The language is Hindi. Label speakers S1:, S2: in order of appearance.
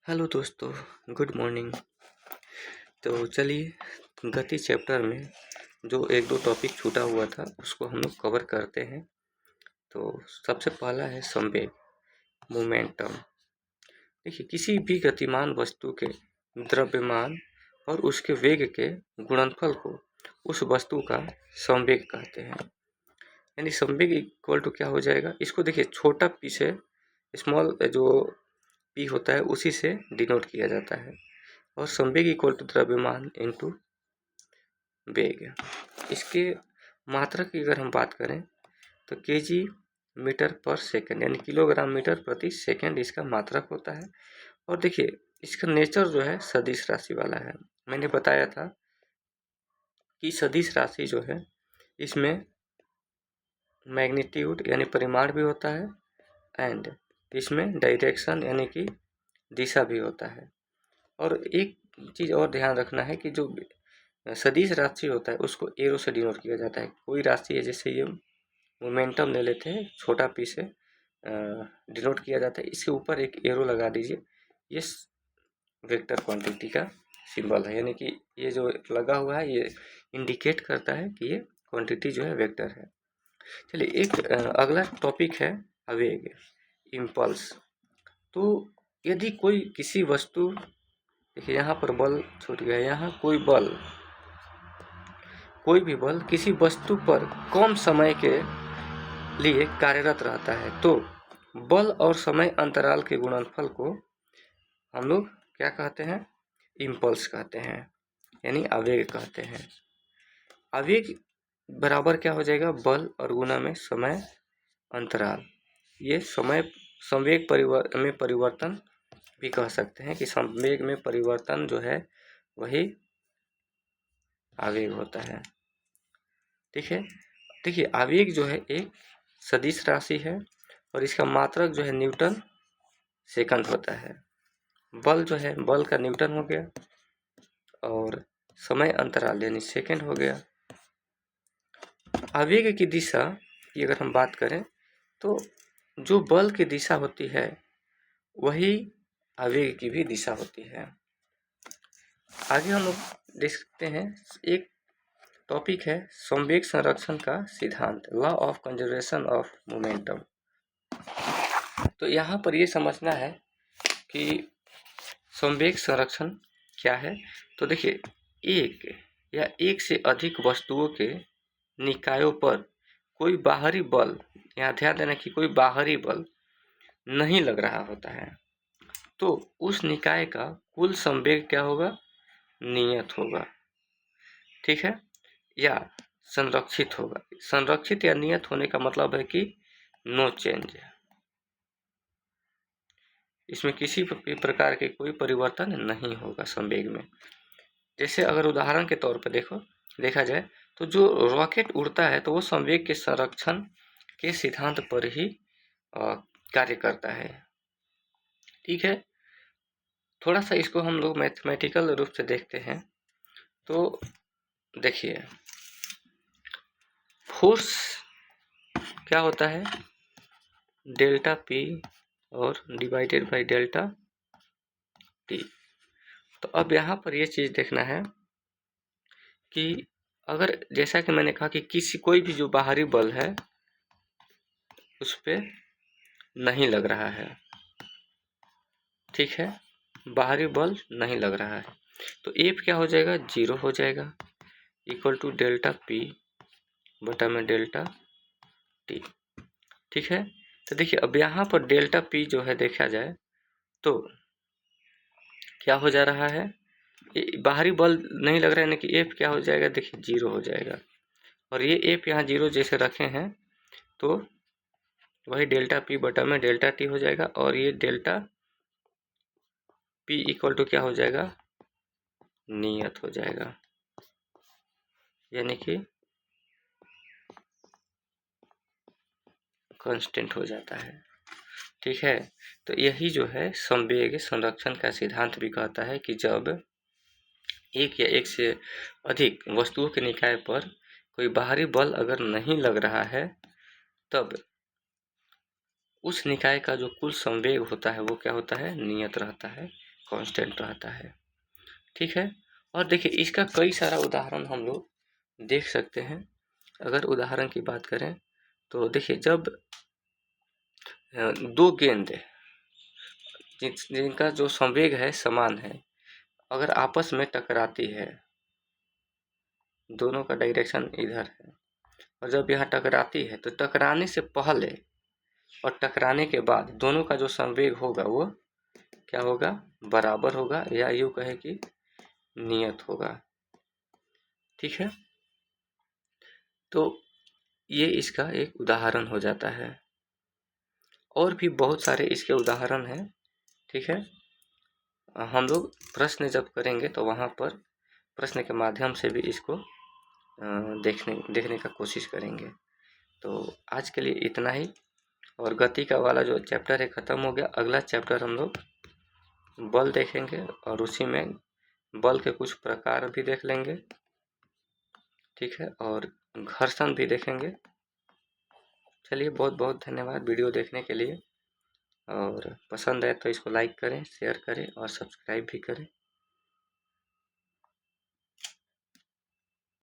S1: हेलो दोस्तों, गुड मॉर्निंग। तो चलिए गति चैप्टर में जो एक दो टॉपिक छूटा हुआ था उसको हम लोग कवर करते हैं। तो सबसे पहला है संवेग, मोमेंटम। देखिए, किसी भी गतिमान वस्तु के द्रव्यमान और उसके वेग के गुणनफल को उस वस्तु का संवेग कहते हैं। यानी संवेग इक्वल टू क्या हो जाएगा, इसको देखिए छोटा पी से स्मॉल जो पी होता है उसी से डिनोट किया जाता है। और संवेग इक्वल टू द्रव्यमान इंटू वेग। इसके मात्रा की अगर हम बात करें तो केजी मीटर पर सेकंड यानी किलोग्राम मीटर प्रति सेकंड इसका मात्रक होता है। और देखिए इसका नेचर जो है सदिश राशि वाला है। मैंने बताया था कि सदिश राशि जो है इसमें मैग्नीट्यूड यानी परिमाण भी होता है एंड इसमें डायरेक्शन यानी कि दिशा भी होता है। और एक चीज़ और ध्यान रखना है कि जो सदिश राशि होता है उसको एरो से डिनोट किया जाता है। कोई राशि है जैसे ये मोमेंटम ले लेते हैं, छोटा पी से डिनोट किया जाता है, इसके ऊपर एक एरो लगा दीजिए। ये वेक्टर क्वांटिटी का सिंबल है, यानी कि ये जो लगा हुआ है ये इंडिकेट करता है कि ये क्वांटिटी जो है वेक्टर है। चलिए एक अगला टॉपिक है आवेग, इम्पल्स। तो यदि कोई किसी वस्तु, देखिए यहाँ पर बल छूट गया, यहाँ कोई भी बल किसी वस्तु पर कम समय के लिए कार्यरत रहता है तो बल और समय अंतराल के गुणनफल को हम लोग क्या कहते हैं, इम्पल्स कहते हैं, यानी आवेग कहते हैं। आवेग बराबर क्या हो जाएगा, बल और गुना में समय अंतराल। ये संवेग में परिवर्तन भी कह सकते हैं कि संवेग में परिवर्तन जो है वही आवेग होता है। ठीक है, देखिए आवेग जो है एक सदिश राशि है और इसका मात्रक जो है न्यूटन सेकंड होता है। बल जो है, बल का न्यूटन हो गया और समय अंतराल यानी सेकंड हो गया। आवेग की दिशा की अगर हम बात करें तो जो बल की दिशा होती है वही आवेग की भी दिशा होती है। आगे हम लोग देख सकते हैं एक टॉपिक है संवेग संरक्षण का सिद्धांत, law of conservation of momentum. तो यहाँ पर ये समझना है कि संवेग संरक्षण क्या है। तो देखिए एक या एक से अधिक वस्तुओं के निकायों पर कोई बाहरी बल, यहाँ ध्यान देना कि कोई बाहरी बल नहीं लग रहा होता है तो उस निकाय का कुल संवेग क्या होगा, नियत होगा। ठीक है, या संरक्षित होगा। संरक्षित या नियत होने का मतलब है कि नो चेंज, इसमें किसी भी प्रकार के कोई परिवर्तन नहीं होगा संवेग में। जैसे अगर उदाहरण के तौर पर देखा जाए तो जो रॉकेट उड़ता है तो वो संवेग के संरक्षण के सिद्धांत पर ही कार्य करता है। ठीक है, थोड़ा सा इसको हम लोग मैथमेटिकल रूप से देखते हैं। तो देखिए फोर्स क्या होता है, डेल्टा पी और डिवाइडेड बाय डेल्टा टी। तो अब यहाँ पर ये चीज़ देखना है कि अगर जैसा कि मैंने कहा कि कोई भी जो बाहरी बल है उस पर नहीं लग रहा है। ठीक है, बाहरी बल नहीं लग रहा है तो एफ क्या हो जाएगा, 0 हो जाएगा, इक्वल टू डेल्टा पी बटा में डेल्टा टी। ठीक है, तो देखिए अब यहाँ पर डेल्टा पी जो है देखा जाए तो क्या हो जा रहा है, बाहरी बल नहीं लग रहा है, यानी कि एफ क्या हो जाएगा, देखिए 0 हो जाएगा। और ये एफ यहाँ 0 जैसे रखे हैं तो वही डेल्टा पी बटा में डेल्टा टी हो जाएगा। और ये डेल्टा पी इक्वल टू क्या हो जाएगा, नियत हो जाएगा, यानी कि कांस्टेंट हो जाता है। ठीक है, तो यही जो है संवेग संरक्षण का सिद्धांत भी कहता है कि जब एक या एक से अधिक वस्तुओं के निकाय पर कोई बाहरी बल अगर नहीं लग रहा है तब उस निकाय का जो कुल संवेग होता है वो क्या होता है, नियत रहता है, कांस्टेंट रहता है। ठीक है, और देखिए इसका कई सारा उदाहरण हम लोग देख सकते हैं। अगर उदाहरण की बात करें तो देखिए, जब दो गेंद जिनका जो संवेग है समान है, अगर आपस में टकराती है, दोनों का डायरेक्शन इधर है, और जब यहाँ टकराती है तो टकराने से पहले और टकराने के बाद दोनों का जो संवेग होगा वो क्या होगा, बराबर होगा, या यूँ कहे कि नियत होगा। ठीक है, तो ये इसका एक उदाहरण हो जाता है। और भी बहुत सारे इसके उदाहरण हैं। ठीक है, हम लोग प्रश्न जब करेंगे तो वहाँ पर प्रश्न के माध्यम से भी इसको देखने का कोशिश करेंगे। तो आज के लिए इतना ही, और गति का वाला जो चैप्टर है ख़त्म हो गया। अगला चैप्टर हम लोग बल देखेंगे, और उसी में बल के कुछ प्रकार भी देख लेंगे। ठीक है, और घर्षण भी देखेंगे। चलिए, बहुत बहुत धन्यवाद वीडियो देखने के लिए, और पसंद आए तो इसको लाइक करें, शेयर करें और सब्सक्राइब भी करें।